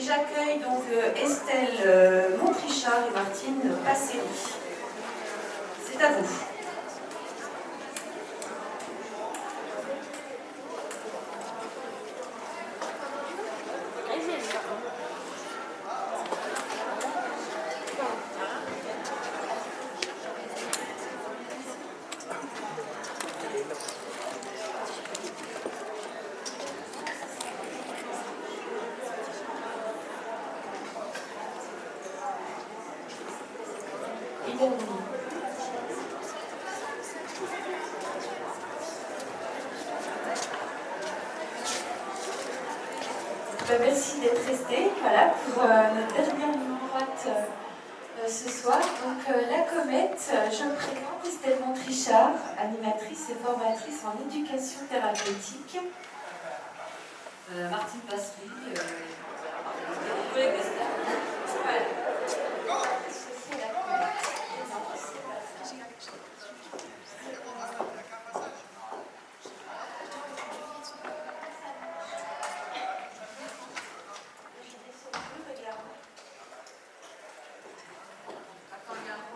j'accueille donc Estelle Montrichard et Martine Passéry. C'est à vous. Merci d'être resté voilà, pour notre dernière ligne droite ce soir. Donc la comète, je me présente Estelle Montrichard, animatrice et formatrice en éducation thérapeutique. Martine Passery,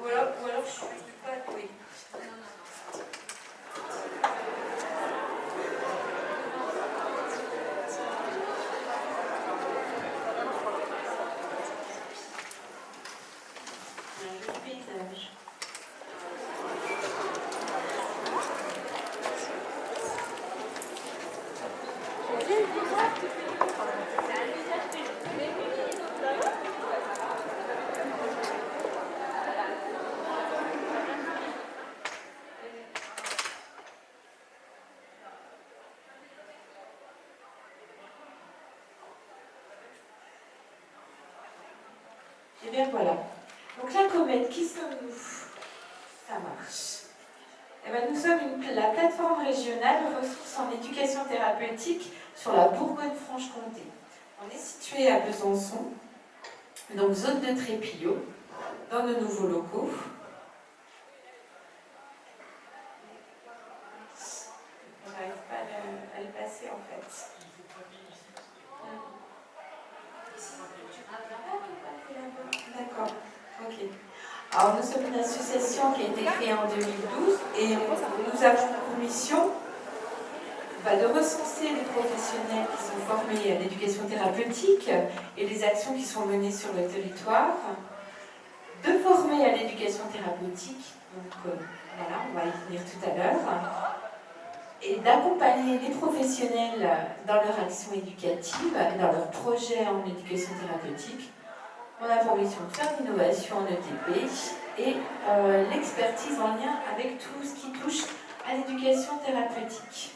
Ou alors je suis pas douée. Et bien voilà. Donc la comète, qui sommes-nous? Ça marche. Eh bien, nous sommes la plateforme régionale de ressources en éducation thérapeutique sur la Bourgogne-Franche-Comté. On est situé à Besançon, donc zone de Trépillot, dans nos nouveaux locaux. On n'arrive pas à le passer en fait. D'accord, ok. Alors nous sommes une association qui a été créée en 2012 et nous avons pour mission de recenser les professionnels qui sont formés à l'éducation thérapeutique et les actions qui sont menées sur le territoire, de former à l'éducation thérapeutique, donc voilà, on va y venir tout à l'heure, et d'accompagner les professionnels dans leur action éducative et dans leurs projets en éducation thérapeutique. On a pour mission de faire l'innovation en ETP et l'expertise en lien avec tout ce qui touche à l'éducation thérapeutique.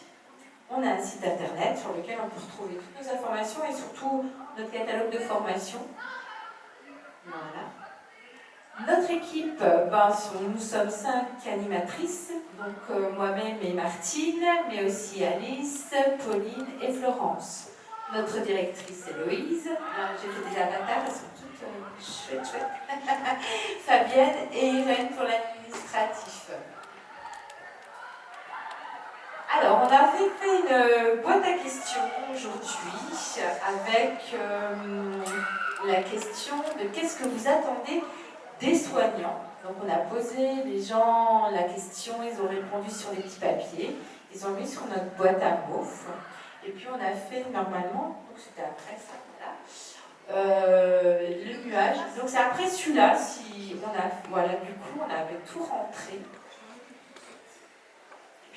On a un site internet sur lequel on peut retrouver toutes nos informations et surtout notre catalogue de formation. Voilà. Notre équipe, nous sommes 5 animatrices, donc moi-même et Martine, mais aussi Alice, Pauline et Florence. Notre directrice Héloïse, j'ai fait des avatars, elles sont toutes chouettes. Fabienne et Irène pour l'administratif. Alors, on a fait une boîte à questions aujourd'hui avec la question de qu'est-ce que vous attendez des soignants. Donc, on a posé les gens la question, ils ont répondu sur des petits papiers, ils ont mis sur notre boîte à mots. Et puis, on a fait normalement, donc c'était après ça, le nuage. Donc, c'est après celui-là, si on a, voilà, du coup, on avait tout rentré.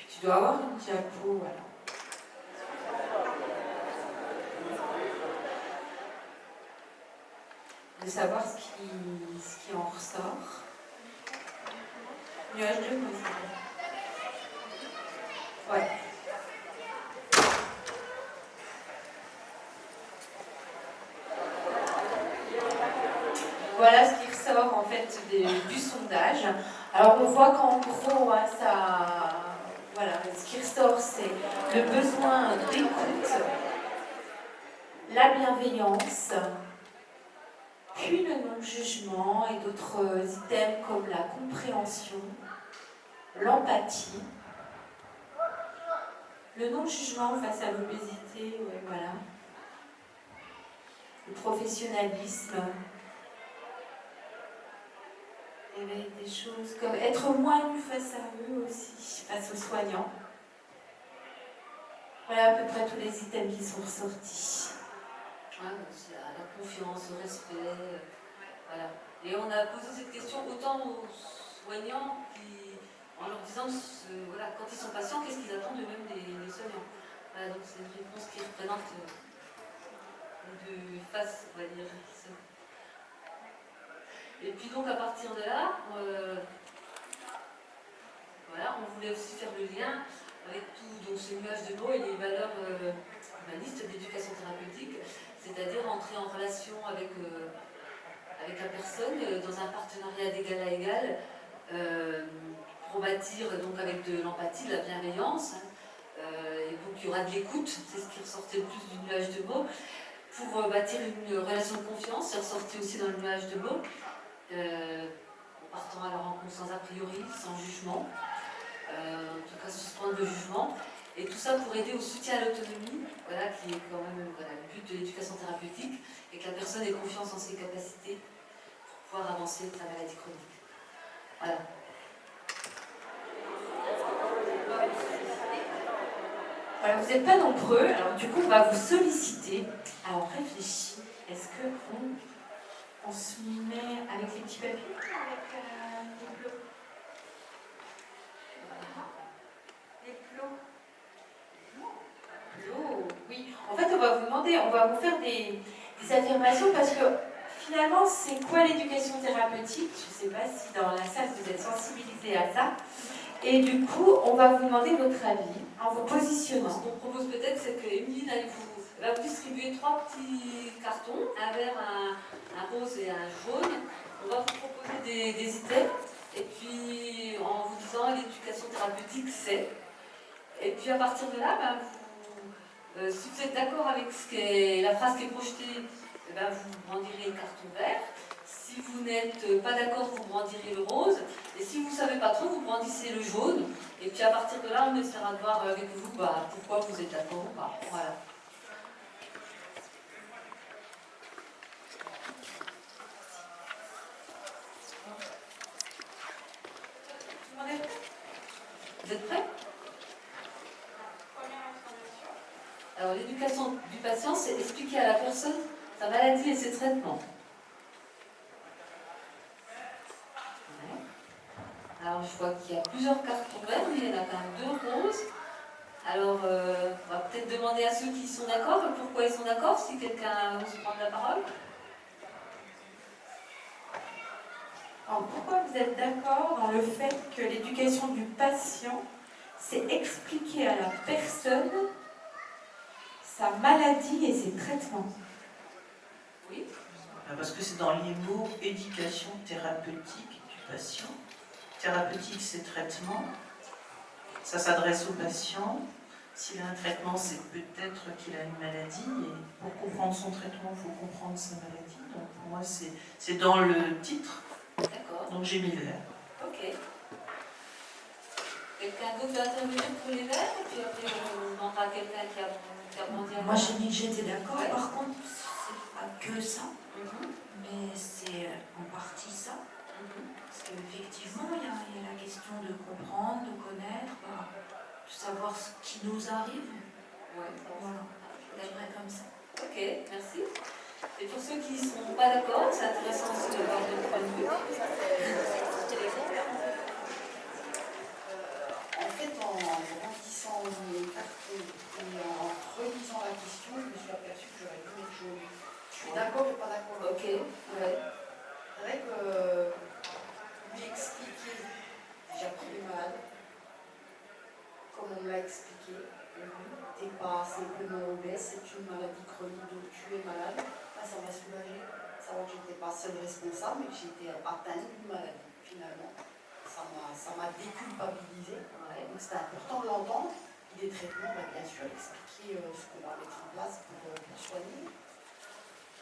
Tu dois avoir une diapo, voilà. De savoir ce qui en ressort. Nuage de musique. Ouais. Voilà ce qui ressort en fait du sondage. Alors on voit qu'en gros, voilà, ce qui ressort, c'est le besoin d'écoute, la bienveillance, puis le non-jugement et d'autres items comme la compréhension, l'empathie, le non-jugement face à l'obésité, ouais, voilà. le professionnalisme. Il y avait des choses comme être moins nu face à eux aussi, face aux soignants. Voilà à peu près tous les items qui sont ressortis. Ouais, c'est la confiance, le respect, voilà. Et on a posé cette question autant aux soignants qui, en leur disant, voilà, quand ils sont patients, qu'est-ce qu'ils attendent eux-mêmes des soignants. Voilà, donc c'est une réponse qui représente de face, on va dire. Et puis donc à partir de là, voilà, on voulait aussi faire le lien avec tout donc, ce nuage de mots et les valeurs humanistes d'éducation thérapeutique, c'est-à-dire entrer en relation avec la personne dans un partenariat d'égal à égal pour bâtir donc avec de l'empathie, de la bienveillance. Et donc il y aura de l'écoute, c'est ce qui ressortait le plus du nuage de mots, pour bâtir une relation de confiance, c'est ressorti aussi dans le nuage de mots, en partant à la rencontre sans a priori, sans jugement, en tout cas suspendre le jugement. Et tout ça pour aider au soutien à l'autonomie, voilà, qui est quand même voilà, le but de l'éducation thérapeutique, et que la personne ait confiance en ses capacités pour pouvoir avancer de sa maladie chronique. Voilà. Voilà, vous n'êtes pas nombreux, alors du coup on va vous solliciter. Alors réfléchis, est-ce qu'on se met avec les petits papiers, avec les plots? Les plots. Plots, oui. En fait on va vous demander, on va vous faire des affirmations parce que finalement c'est quoi l'éducation thérapeutique? Je ne sais pas si dans la salle vous êtes sensibilisés à ça. Et du coup, on va vous demander votre avis en vous positionnant. Ce qu'on propose peut-être, c'est que Émilie va vous distribuer 3 petits cartons, un vert, un rose et un jaune. On va vous proposer des items, et puis en vous disant l'éducation thérapeutique, c'est. Et puis à partir de là, si vous êtes d'accord avec la phrase qui est projetée, vous brandirez le carton vert. Si vous n'êtes pas d'accord, vous brandirez le rose. Et si vous ne savez pas trop, vous brandissez le jaune. Et puis à partir de là, on essaiera de voir avec vous pourquoi vous êtes d'accord ou pas. Voilà. Tout le monde est prêt? Vous êtes prêts? Première information. Alors l'éducation du patient, c'est expliquer à la personne sa maladie et ses traitements. Alors je vois qu'il y a plusieurs cartons verts, mais il y en a quand même 2 roses. Alors on va peut-être demander à ceux qui sont d'accord pourquoi ils sont d'accord, si quelqu'un veut se prendre la parole. Alors pourquoi vous êtes d'accord dans le fait que l'éducation du patient, c'est expliquer à la personne sa maladie et ses traitements? Oui. Parce que c'est dans les mots éducation thérapeutique du patient. Thérapeutique, c'est traitement. Ça s'adresse au patient. S'il a un traitement, c'est peut-être qu'il a une maladie. Et pour comprendre son traitement, il faut comprendre sa maladie. Donc pour moi, c'est dans le titre. D'accord. Donc j'ai mis vert. Ok. Quelqu'un d'autre va intervenir pour les verts, et puis après on demandera à quelqu'un qui a bondi à Moi j'ai dit que j'étais d'accord, Ouais. par contre, c'est pas que ça, Mhm. mais c'est en partie ça. Parce qu'effectivement, il y a la question de comprendre, de connaître, de savoir ce qui nous arrive. Ouais. Voilà, je dirais comme ça. Ok, merci. Et pour ceux qui ne sont pas d'accord, c'est intéressant aussi de voir d'autres points de vue. En fait, en remplissant mes cartons et en relisant la question, je me suis aperçue que j'aurais dû mettre jaune. Je suis d'accord et pas d'accord. Ok, ouais. C'est vrai que lui expliquer, j'ai appris les malades, comme on me l'a expliqué. T'es pas simplement obèse, c'est une maladie chronique, donc tu es malade. Là, ça m'a soulagée. Savoir que je n'étais pas seule responsable, mais que j'étais atteinte d'une maladie, finalement. Ça m'a déculpabilisé. Ouais. Donc c'était important de l'entendre. Et des traitements, bien sûr, expliquer ce qu'on va mettre en place pour soigner.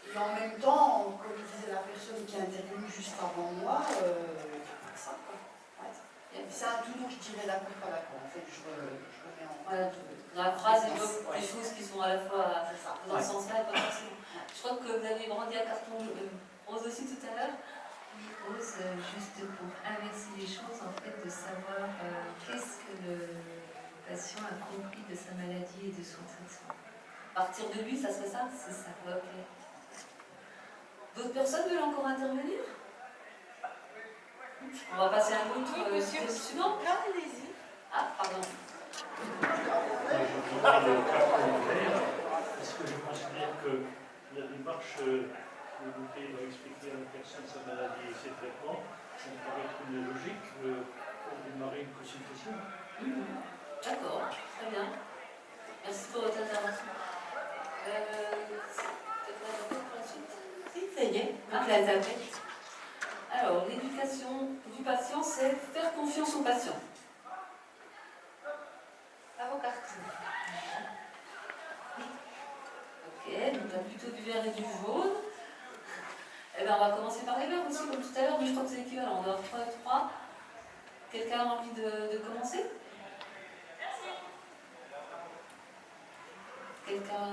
Et en même temps, comme disait la personne qui est intervenue juste avant moi, ça, quoi. Ouais. C'est un tout, donc je dirais d'accord, pas d'accord. En fait, je remets en. Voilà, dans la phrase, il y a des choses qui sont à la fois C'est ça. dans ce sens-là et pas forcément. Je crois que vous avez brandi un carton rose aussi tout à l'heure. Rose, juste pour inverser les choses, en fait, de savoir qu'est-ce que le patient a compris de sa maladie et de son traitement. Partir de lui, ça serait ça? C'est ça. Ok. D'autres personnes veulent encore intervenir? On va passer à un autre suivant. Non, allez-y. Ah, pardon. Je voudrais le carton vert, parce que je considère que la démarche que le bouquet va expliquer à la personne sa maladie et ses traitements, ça me paraît être une logique pour démarrer une consultation. D'accord, très bien. Merci pour votre intervention. Peut-être la pour la suite? Si, ça y est. Donc la tapée. Alors, l'éducation du patient, c'est faire confiance au patient. À vos cartes. Ok, donc là plutôt du vert et du jaune. Eh bien, on va commencer par les verts aussi, comme tout à l'heure, mais je crois que c'est équivalent. On va avoir 3 et 3. Quelqu'un a envie de commencer? Quelqu'un.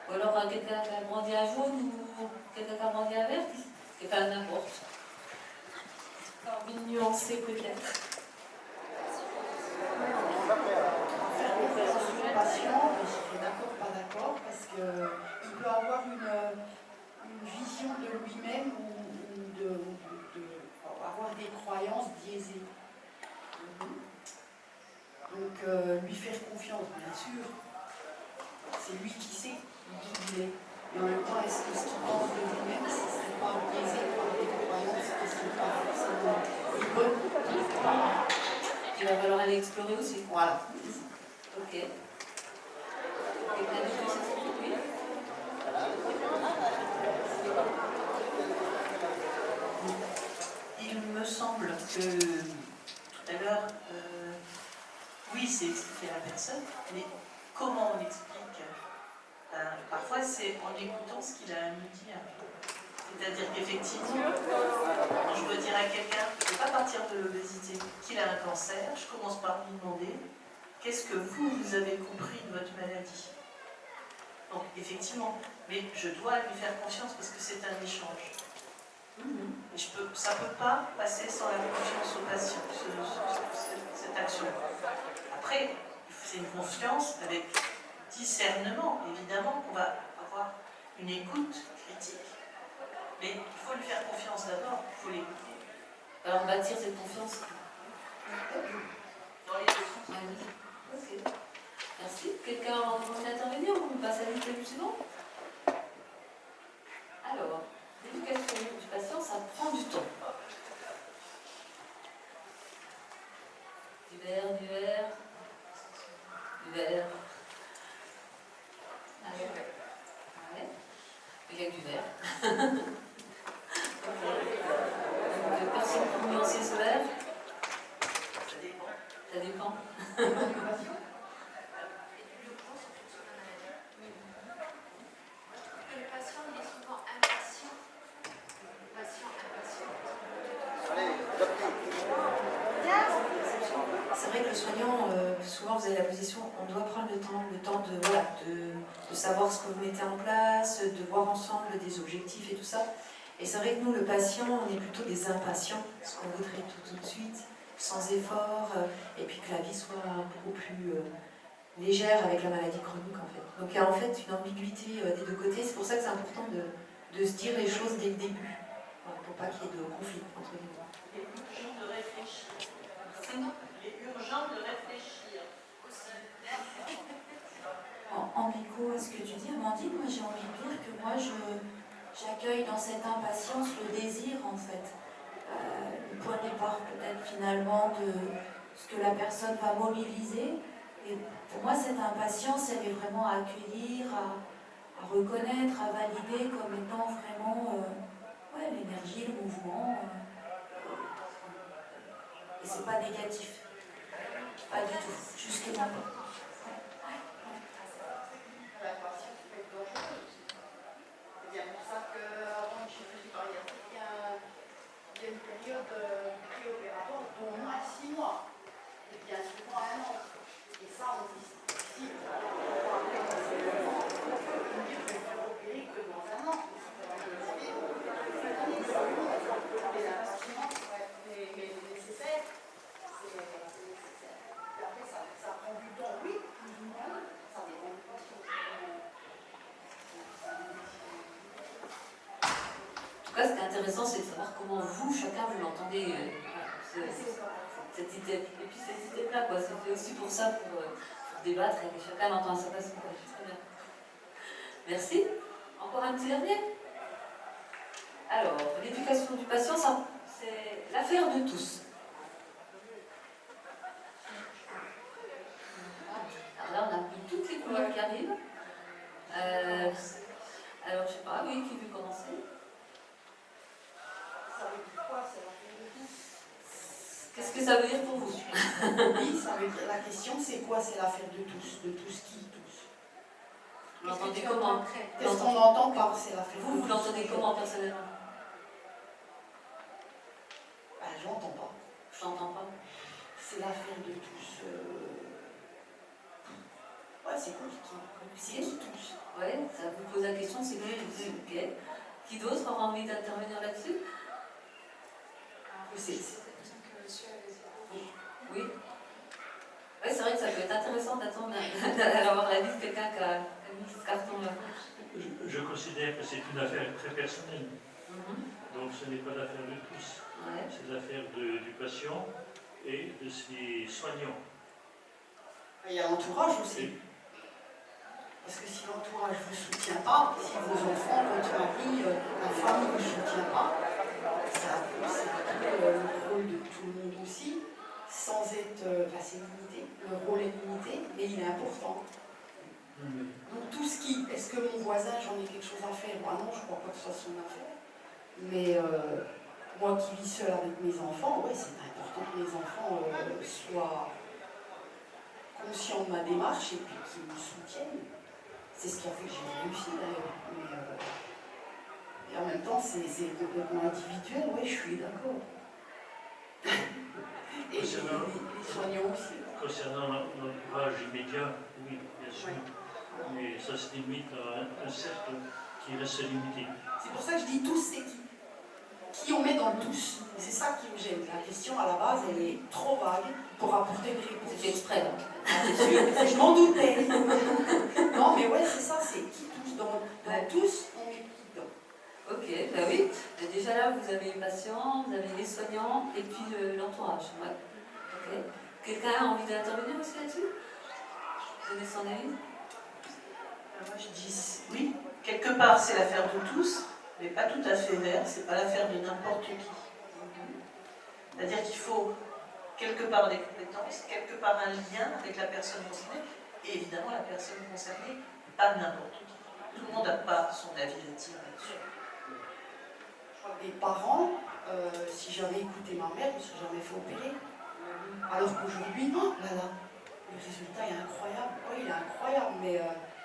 Ou alors quelqu'un qui a brandi à jaune ou quelqu'un qui a brandi à vert? Enfin, n'importe. Envie de nuancer peut-être. Faire confiance sur le patient, je serais d'accord, pas d'accord, parce qu'il peut avoir une vision de lui-même ou avoir des croyances biaisées. Donc, lui faire confiance, bien sûr, c'est lui qui sait qui il est. Mais en même temps, est-ce que ce qu'il pense de lui-même, ce ne serait pas biaisé par des croyances qui ne sont pas forcément les bonnes? Il va falloir aller explorer aussi. Voilà. Ok. Quelqu'un d'autre veut s'exprimer? Oui. Il me semble que tout à l'heure, oui, c'est expliquer à la personne, mais comment on explique? Parfois, c'est en écoutant ce qu'il a à nous dire. C'est-à-dire qu'effectivement, quand je dois dire à quelqu'un, je ne vais pas partir de l'obésité, qu'il a un cancer, je commence par lui demander qu'est-ce que vous avez compris de votre maladie? Donc, effectivement, mais je dois lui faire confiance parce que c'est un échange. Et ça ne peut pas passer sans la confiance au patient, cette action. Après, c'est une confiance avec discernement, évidemment, qu'on va avoir une écoute critique. Mais il faut lui faire confiance d'abord, il faut l'écouter. Alors, bâtir cette confiance. Dans les deux sens. Ok. Merci. Quelqu'un a envie d'intervenir ou on passe à l'interview suivante? Alors, l'éducation du patient, ça prend du temps. Du vert, du vert, du vert. Allez. Ouais. Il y a du vert. Donc, personne pour nuancer ce vert? Ça dépend. Ça dépend. Le patient, il est souvent impatient. Le patient impatient. C'est vrai que le soignant, souvent vous avez la position, on doit prendre le temps de savoir ce que vous mettez en place, de voir ensemble des objectifs et tout ça. Et c'est vrai que nous, le patient, on est plutôt des impatients, parce qu'on voudrait tout de suite, sans effort, et puis que la vie soit beaucoup plus légère avec la maladie chronique en fait. Donc il y a en fait une ambiguïté des deux côtés, c'est pour ça que c'est important de se dire les choses dès le début, voilà, pour pas qu'il y ait de conflit entre les deux. Il est urgent de réfléchir. Il est urgent de réfléchir aussi. En écho à ce que tu dis, Amandine, moi j'ai envie de dire que moi j'accueille dans cette impatience le désir en fait. Le point de départ peut-être finalement de ce que la personne va mobiliser. Et pour moi cette impatience elle est vraiment à accueillir, à reconnaître, à valider comme étant vraiment l'énergie, le mouvement. Et c'est pas négatif. Pas du tout, justement. La patience peut être dangereuse. C'est bien pour ça qu'avant de chirurgie bariatrique, il y a une période préopératoire dont moi et bien souvent un an. Et ça, on dit, si on va aller dans ces moments, on dit que je vais opérer que dans un an. Mais l'impatience, mais nécessaire, c'est nécessaire. Et après, ça prend du temps, oui, plus ou moins, ça dépend du patient. En tout cas, ce qui est intéressant, c'est de savoir comment vous, chacun, vous l'entendez, cette idée. Et puis cette idée-là, quoi, c'est fait aussi pour ça, pour débattre et que chacun l'entend à sa façon. Très bien. Merci. Encore un petit dernier. Alors, l'éducation du patient, c'est l'affaire de tous. Alors là, on a un peu toutes les couleurs qui arrivent. Alors, je sais pas, oui, qui veut commencer? Ça veut dire quoi, c'est l'affaire de tous? Qu'est-ce que ça veut dire pour vous? Oui, ça veut dire, la question c'est quoi, c'est l'affaire de tous? De tous qui? Tous. Vous l'entendez comment? Qu'est-ce qu'on entend par c'est l'affaire de tous? Vous l'entendez comment personnellement? Ben, j'entends pas. Je n'entends pas. C'est l'affaire de tous. Ouais, c'est compliqué. C'est qui tous? Ouais, ça vous pose la question, c'est qui? Ok. Qui d'autre aura envie d'intervenir là-dessus? Oui. Oui, c'est vrai que ça peut être intéressant d'attendre d'avoir l'avis de quelqu'un qui a mis ce carton-là. Je considère que c'est une affaire très personnelle. Donc ce n'est pas l'affaire de tous. Ouais. C'est l'affaire du patient et de ses soignants. Il y a l'entourage aussi. Parce que si l'entourage ne vous soutient pas, si vos enfants, votre mari, la famille ne vous soutient pas, c'est le rôle de tout le monde aussi, sans être. C'est limité. Le rôle est limité, mais il est important. Donc tout ce qui. Est-ce que mon voisin, j'en ai quelque chose à faire? Moi non, je ne crois pas que ce soit son affaire. Mais moi qui vis seule avec mes enfants, oui, c'est important que mes enfants soient conscients de ma démarche et puis qu'ils me soutiennent. C'est ce qui a fait que j'ai réussi d'ailleurs. Et en même temps, c'est complètement individuel, oui, je suis d'accord. Et les soignants aussi. Concernant l'entourage immédiat, oui, bien sûr. Mais ça se limite à un cercle qui reste limité. C'est pour ça que je dis tous, c'est qui? Qui on met dans le tous? C'est ça qui me gêne. La question à la base, elle est trop vague pour apporter une réponse. C'est fait exprès, hein. Je m'en doutais. Non, mais ouais, c'est ça, c'est qui tous dans tous, on met qui dedans? Ok, bah oui. Déjà là, vous avez les patients, vous avez les soignants et puis l'entourage. Ouais. Ok. Quelqu'un a envie d'intervenir aussi là-dessus? Donner son avis? Moi je dis oui, quelque part c'est l'affaire de tous, mais pas tout à fait vrai, c'est pas l'affaire de n'importe qui. C'est-à-dire qu'il faut quelque part des compétences, quelque part un lien avec la personne concernée, et évidemment la personne concernée, pas n'importe qui. Tout le monde n'a pas son avis à dire là-dessus. Je crois que les parents, si j'avais écouté ma mère, je ne me serais jamais fait opérer. Alors qu'aujourd'hui, oh là là, le résultat est incroyable. Oui, il est incroyable, mais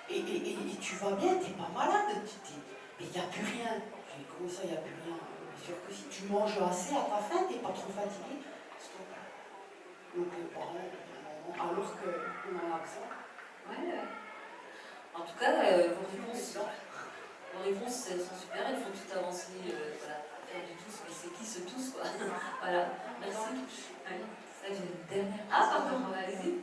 et tu vas bien, tu n'es pas malade. Mais il n'y a plus rien. J'ai dit, comment ça, il n'y a plus rien? Bien sûr que si tu manges assez à ta faim, tu n'es pas trop fatigué. Stop. Donc les parents, alors qu'on en a besoin. Ouais. En tout cas, vos réponses elles sont super, elles font tout avancer. Voilà, faire du tous, mais c'est qui ce tous, quoi? Voilà, merci. Ouais. Ça, j'ai une dernière. Ah, pardon, allez-y.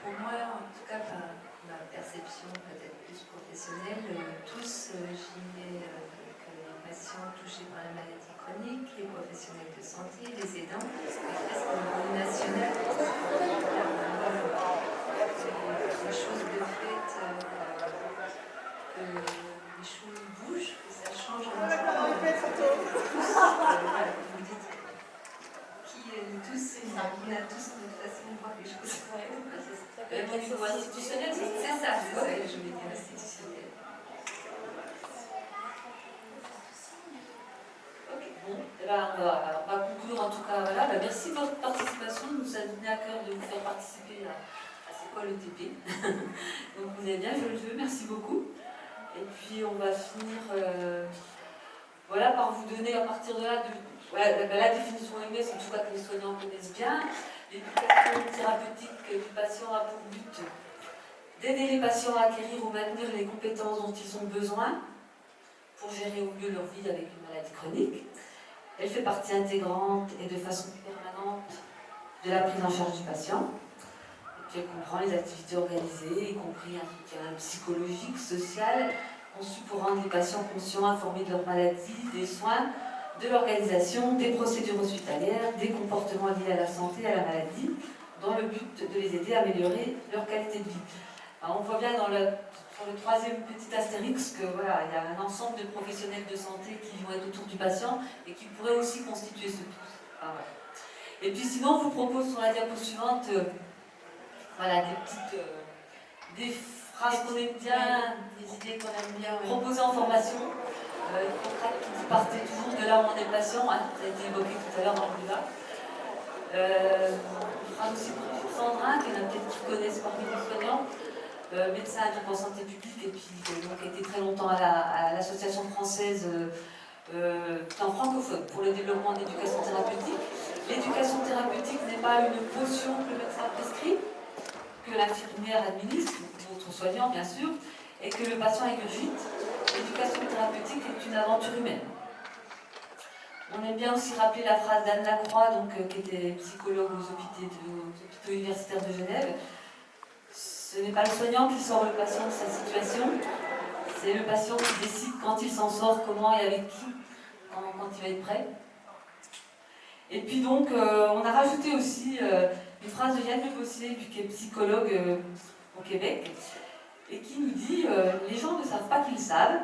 Pour moi, en tout cas, par ma perception peut-être plus professionnelle, tous, j'y mets les patients touchés par la maladie chronique, les professionnels de santé, les aidants, et presque au niveau national. Les choses de fait, que les choses bougent, que ça change un petit peu. Vous dites qui nous tous, on a tous notre façon de voir les choses. Au niveau institutionnel, C'est ça que je voulais dire, institutionnel. Ok, bon, eh ben, on va conclure en tout cas. Voilà. Ben, merci de votre participation. Nous a donné à cœur de vous faire participer à C'est quoi le TP. Donc vous avez bien joué le jeu, merci beaucoup. Et puis on va finir voilà, par vous donner à partir de là la définition MS, en tout cas que les soignants connaissent bien. L'éducation thérapeutique du patient a pour but d'aider les patients à acquérir ou maintenir les compétences dont ils ont besoin pour gérer au mieux leur vie avec une maladie chronique. Elle fait partie intégrante et de façon permanente de la prise en charge du patient. Et puis elle comprend les activités organisées, y compris un soutien psychologique, social, conçu pour rendre les patients conscients, informés de leur maladie, des soins, de l'organisation, des procédures hospitalières, des comportements liés à la santé et à la maladie, dans le but de les aider à améliorer leur qualité de vie. Alors on voit bien sur le troisième petit astérix que voilà, il y a un ensemble de professionnels de santé qui vont être autour du patient et qui pourraient aussi constituer ce tout. Ah, ouais. Et puis sinon, on vous propose sur la diapo suivante voilà, des phrases qu'on aime bien, des idées qu'on aime bien proposer en formation. Qui partait toujours de là où on est patient, hein, ça a été évoqué tout à l'heure dans le débat. Une phrase aussi pour Sandrin, qu'il y en a peut-être qui connaissent parmi les soignants, médecin en santé publique, et puis donc, a été très longtemps à l'association française francophone pour le développement de l'éducation thérapeutique. L'éducation thérapeutique n'est pas une potion que le médecin prescrit, que l'infirmière administre, ou d'autres soignants bien sûr, et que le patient ingurgite. L'éducation thérapeutique est une aventure humaine. On aime bien aussi rappeler la phrase d'Anne Lacroix, qui était psychologue aux hôpitaux universitaires de Genève. Ce n'est pas le soignant qui sort le patient de sa situation, c'est le patient qui décide quand il s'en sort, comment et avec qui, quand il va être prêt. Et puis donc, on a rajouté aussi une phrase de Yann Le Bossier, qui est psychologue au Québec, et qui nous dit les gens ne savent pas qu'ils savent,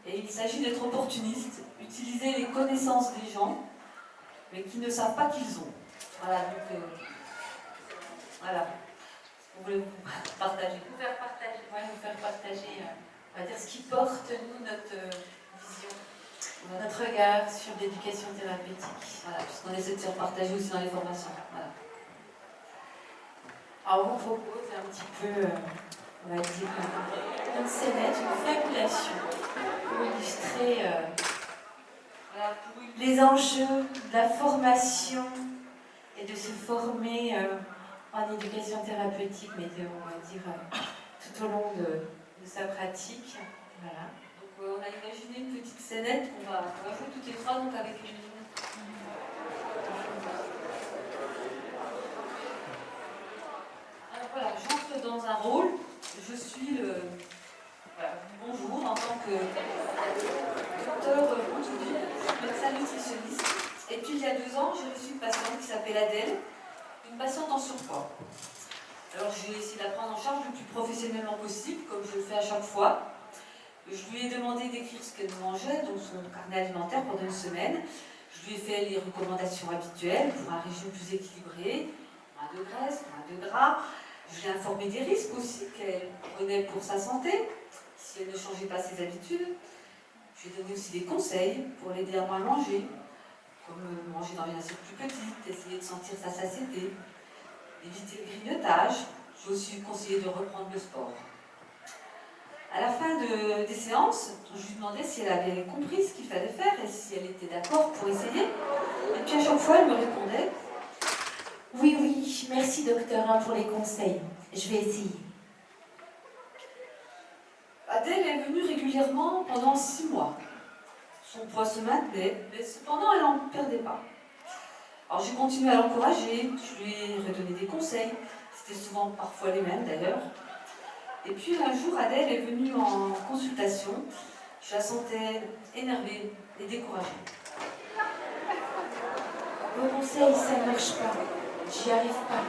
et il s'agit d'être opportuniste, utiliser les connaissances des gens, mais qui ne savent pas qu'ils ont. Voilà, donc voilà. On voulait vous partager. Vous faire partager, on va dire ce qui porte, nous, notre vision, notre regard sur l'éducation thérapeutique. Voilà, puisqu'on essaie de se partager aussi dans les formations. Voilà. Alors, on vous propose un petit peu, on va dire, une scénette, une fabulation pour illustrer les enjeux de la formation et de se former en éducation thérapeutique, mais on va dire tout au long de sa pratique. Voilà. Donc on a imaginé une petite scénette qu'on va jouer toutes les trois, donc avec une... Alors voilà, j'entre dans un rôle, je suis le... Voilà, bonjour, en tant que docteur Pontouville, médecin nutritionniste. Et puis il y a 2 ans, j'ai reçu une patiente qui s'appelle Adèle, une patiente en surpoids. Alors j'ai essayé de la prendre en charge le plus professionnellement possible, comme je le fais à chaque fois. Je lui ai demandé d'écrire ce qu'elle mangeait, donc son carnet alimentaire pendant 1 semaine. Je lui ai fait les recommandations habituelles pour un régime plus équilibré, moins de graisse, moins de gras. Je l'ai informé des risques aussi qu'elle prenait pour sa santé, si elle ne changeait pas ses habitudes. Je lui ai donné aussi des conseils pour l'aider à moins manger, comme manger dans une assiette plus petite, essayer de sentir sa satiété, éviter le grignotage. J'ai aussi conseillé de reprendre le sport. À la fin des séances, je lui demandais si elle avait compris ce qu'il fallait faire et si elle était d'accord pour essayer. Et puis à chaque fois, elle me répondait « Oui, oui, merci docteur pour les conseils, je vais essayer ». Adèle est venue régulièrement pendant 6 mois. Son poids se maintenait, mais cependant elle n'en perdait pas. Alors j'ai continué à l'encourager, je lui ai redonné des conseils, c'était souvent parfois les mêmes d'ailleurs. Et puis un jour, Adèle est venue en consultation, je la sentais énervée et découragée. Vos conseils, ça ne marche pas, j'y arrive pas.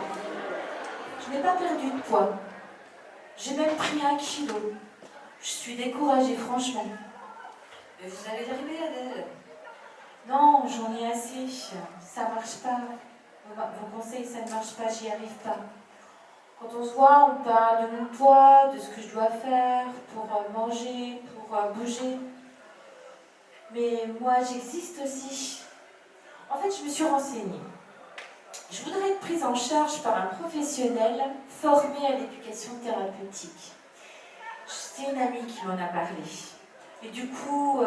Je n'ai pas perdu de poids, j'ai même pris 1 kilo. Je suis découragée, franchement. Mais vous allez y arriver, Adèle. Non, j'en ai assez, ça marche pas. Vos conseils, ça ne marche pas, j'y arrive pas. Quand on se voit, on parle de mon poids, de ce que je dois faire pour manger, pour bouger. Mais moi, j'existe aussi. En fait, je me suis renseignée. Je voudrais être prise en charge par un professionnel formé à l'éducation thérapeutique. C'est une amie qui m'en a parlé. Et du coup,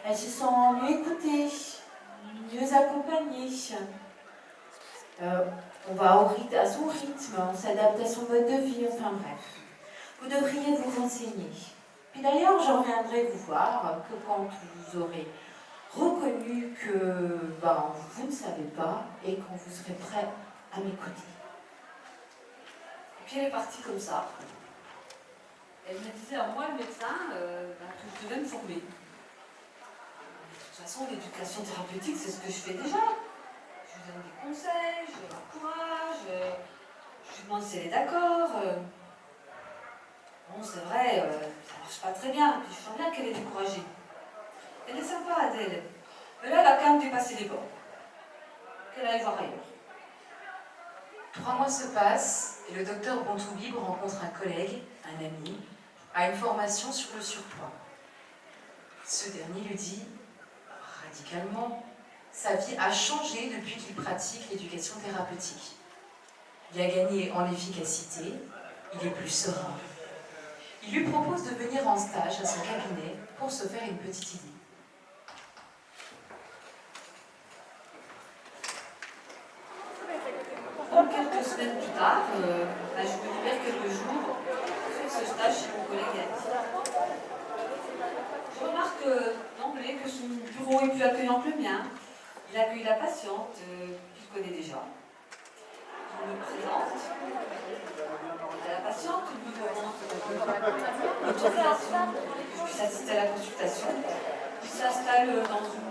elle se sent mieux écoutée, mieux accompagnée. On va à son rythme, on s'adapte à son mode de vie, enfin bref. Vous devriez vous renseigner. Puis d'ailleurs, j'en reviendrai vous voir que quand vous aurez reconnu que vous ne savez pas et quand vous serez prêt à m'écouter. Et puis elle est partie comme ça. Elle me disait à moi, le médecin, que je devais me former. De toute façon, l'éducation thérapeutique, c'est ce que je fais déjà. Je lui donne des conseils, je l'encourage, je lui demande si elle est d'accord. Bon, c'est vrai, ça marche pas très bien, puis je sens bien qu'elle est découragée. Elle est sympa, Adèle. Mais là, elle a quand même dépassé les bords. Qu'elle aille voir ailleurs. 3 mois se passent et le docteur Bontoubibre rencontre un collègue, un ami, à une formation sur le surpoids. Ce dernier lui dit, radicalement, sa vie a changé depuis qu'il pratique l'éducation thérapeutique. Il a gagné en efficacité, il est plus serein. Il lui propose de venir en stage à son cabinet pour se faire une petite idée. Donc, quelques semaines plus tard, je me libère quelques jours sur ce stage chez mon collègue Yannick. Je remarque d'emblée que son bureau est plus accueillant que le mien. Il accueille la patiente, qu'il connaît déjà. Il me présente à la patiente, il me demande l'autorisation que je puisse assister à la consultation. Il s'installe dans une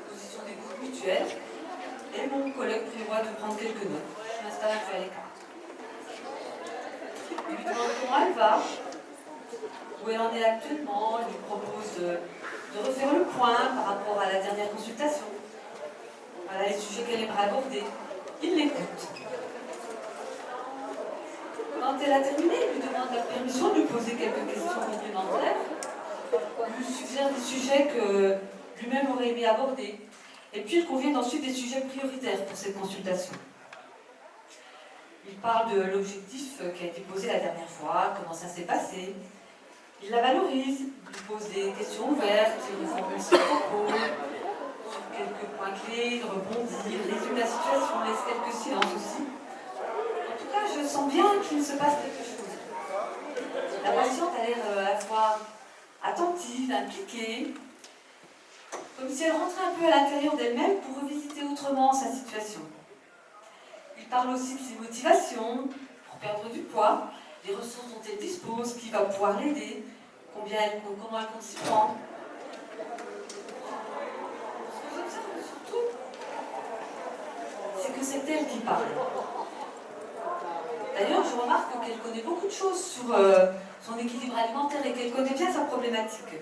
position d'écoute mutuelle et mon collègue prévoit de prendre quelques notes. Je m'installe un peu à l'écart. Il lui demande comment elle va, où elle en est actuellement. Il lui propose de refaire le point par rapport à la dernière consultation. Voilà les sujets qu'elle aimerait aborder. Il l'écoute. Quand elle a terminé, il lui demande la permission de lui poser quelques questions complémentaires. Il lui suggère des sujets que lui-même aurait aimé aborder. Et puis il convient ensuite des sujets prioritaires pour cette consultation. Il parle de l'objectif qui a été posé la dernière fois, comment ça s'est passé. Il la valorise, il lui pose des questions ouvertes, il reformule ses propos, sur quelques points clés, il rebondit, il résume la situation, laisse quelques silences aussi. En tout cas, je sens bien qu'il se passe quelque chose. La patiente a l'air à la fois attentive, impliquée, comme si elle rentrait un peu à l'intérieur d'elle-même pour revisiter autrement sa situation. Il parle aussi de ses motivations pour perdre du poids, les ressources dont elle dispose, qui va pouvoir l'aider, comment elle compte s'y prendre. Ce que j'observe surtout, c'est que c'est elle qui parle. D'ailleurs, je remarque qu'elle connaît beaucoup de choses sur son équilibre alimentaire et qu'elle connaît bien sa problématique.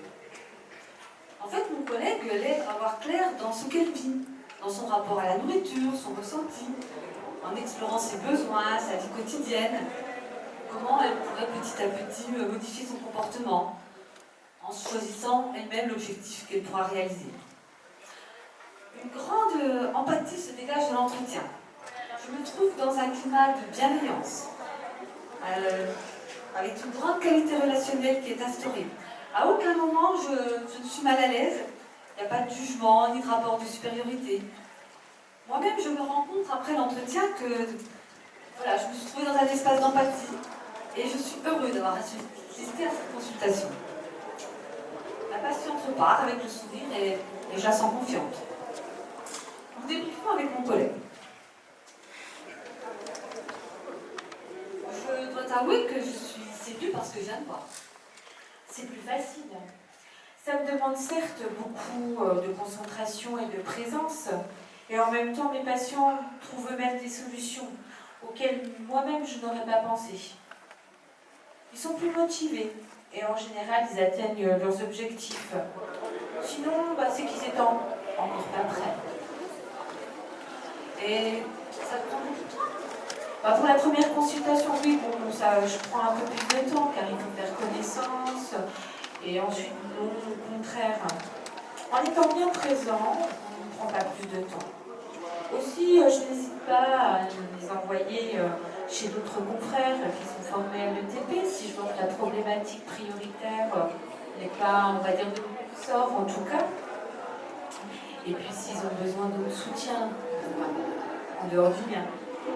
En fait, mon collègue l'aide à voir clair dans ce qu'elle vit, dans son rapport à la nourriture, son ressenti, en explorant ses besoins, sa vie quotidienne, comment elle pourrait petit à petit modifier son comportement, en choisissant elle-même l'objectif qu'elle pourra réaliser. Une grande empathie se dégage de l'entretien. Je me trouve dans un climat de bienveillance, avec une grande qualité relationnelle qui est instaurée. À aucun moment je ne suis mal à l'aise, il n'y a pas de jugement ni de rapport de supériorité. Moi-même, je me rends compte après l'entretien que voilà, je me suis trouvée dans un espace d'empathie et je suis heureuse d'avoir assisté à cette consultation. La patiente repart avec le sourire et je la sens confiante. Nous débriefons avec mon collègue. Je dois t'avouer que je suis séduite parce que je viens de voir. C'est plus facile. Ça me demande certes beaucoup de concentration et de présence, et en même temps mes patients trouvent eux-mêmes des solutions auxquelles moi-même je n'aurais pas pensé. Ils sont plus motivés et en général ils atteignent leurs objectifs. Sinon, c'est qu'ils étaient encore pas prêts. Et ça te prend beaucoup de temps? Pour la première consultation, oui, je prends un peu plus de temps car il faut faire connaissance. Et ensuite, non, au contraire, en étant bien présent, on ne prend pas plus de temps. Aussi, je n'hésite pas à les envoyer chez d'autres confrères qui sont formés à l'ETP si je vois que la problématique prioritaire n'est pas, on va dire, de mon sort en tout cas. Et puis s'ils ont besoin d'autres soutiens en dehors du mien.